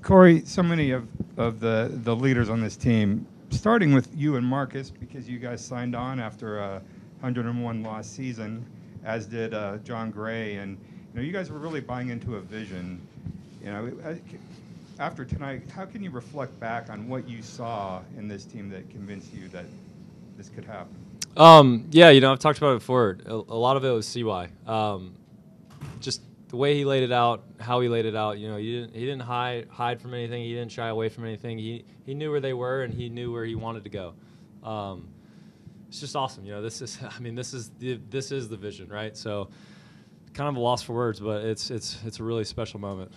Corey, so many of the leaders on this team, starting with you and Marcus, because you guys signed on after a 101 loss season, as did John Gray, and you guys were really buying into a vision. After tonight, how can you reflect back on what you saw in this team that convinced you that this could happen? Yeah, I've talked about it before. A lot of it was CY. Just the way he laid it out, how he laid it out. He didn't hide from anything. He didn't shy away from anything. He knew where they were, and he knew where he wanted to go. It's just awesome. This is the vision, right? So, kind of a loss for words, but it's a really special moment.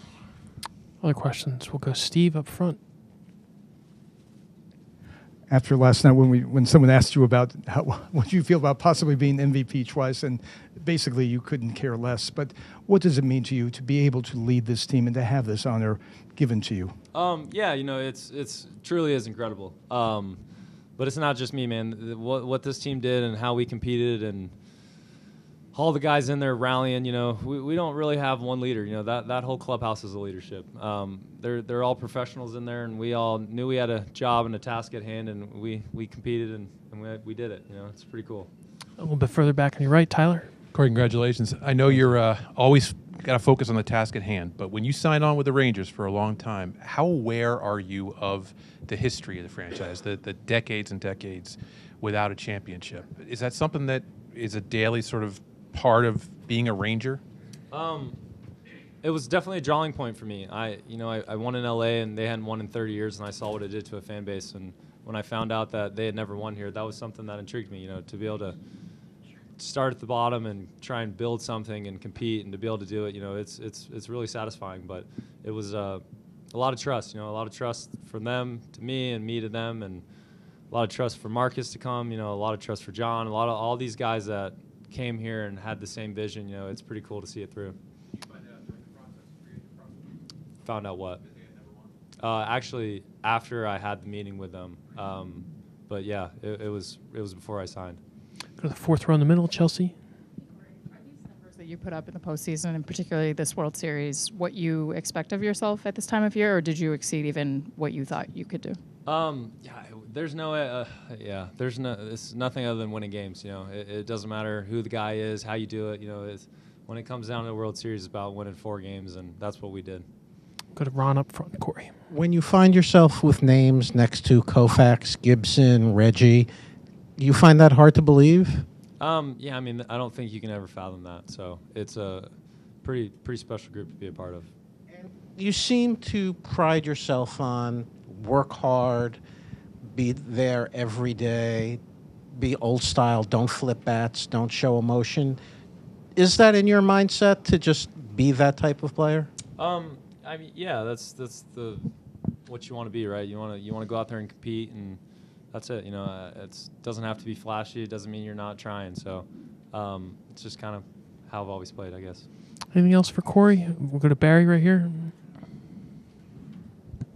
Other questions? We'll go Steve up front. After last night, when someone asked you about what you feel about possibly being MVP twice, and basically you couldn't care less, but what does it mean to you to be able to lead this team and to have this honor given to you? Yeah, it's truly is incredible. But it's not just me, man. What this team did and how we competed and all the guys in there rallying, we don't really have one leader. That whole clubhouse is a leadership. They're all professionals in there, and we all knew we had a job and a task at hand, and we competed and we did it. It's pretty cool. A little bit further back on your right, Tyler. Corey, congratulations. I know you're always got to focus on the task at hand, but when you signed on with the Rangers for a long time, how aware are you of the history of the franchise, the decades and decades without a championship? Is that something that is a daily sort of part of being a Ranger? It was definitely a drawing point for me. I won in LA, and they hadn't won in 30 years, and I saw what it did to a fan base. And when I found out that they had never won here, that was something that intrigued me. To be able to start at the bottom and try and build something and compete, and to be able to do it, it's really satisfying. But it was a lot of trust. A lot of trust from them to me, and me to them, and a lot of trust for Marcus to come. A lot of trust for John. A lot of all these guys that came here and had the same vision. It's pretty cool to see it through. Found out what? Actually, after I had the meeting with them. But yeah, it was before I signed. Go to the fourth row in the middle, Chelsea. Are these numbers that you put up in the postseason, and particularly this World Series, what you expect of yourself at this time of year, or did you exceed even what you thought you could do? Yeah, it's nothing other than winning games. It doesn't matter who the guy is, how you do it. When it comes down to the World Series, it's about winning 4 games, and that's what we did. Go to Ron up front, Corey. When you find yourself with names next to Koufax, Gibson, Reggie, you find that hard to believe? Yeah, I don't think you can ever fathom that. So it's a pretty special group to be a part of. You seem to pride yourself on work hard, be there every day, be old style, don't flip bats, don't show emotion. Is that in your mindset to just be that type of player? Yeah, that's the what you want to be, right? You want to go out there and compete, and that's it. It doesn't have to be flashy. It doesn't mean you're not trying. So it's just kind of how I've always played, I guess. Anything else for Corey? We'll go to Barry right here.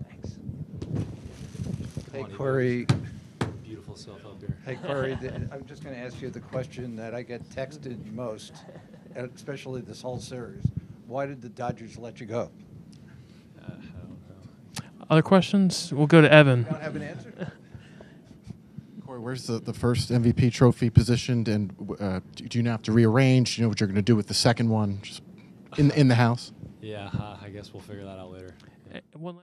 Thanks. Hey, Corey. Beautiful self up here. Hey, Corey, I'm just going to ask you the question that I get texted most, especially this whole series. Why did the Dodgers let you go? I don't know. Other questions? We'll go to Evan. You don't have an answer? Corey, where's the first MVP trophy positioned, and do you now have to rearrange? Do you know what you're going to do with the second one, just in the house? Yeah, I guess we'll figure that out later. One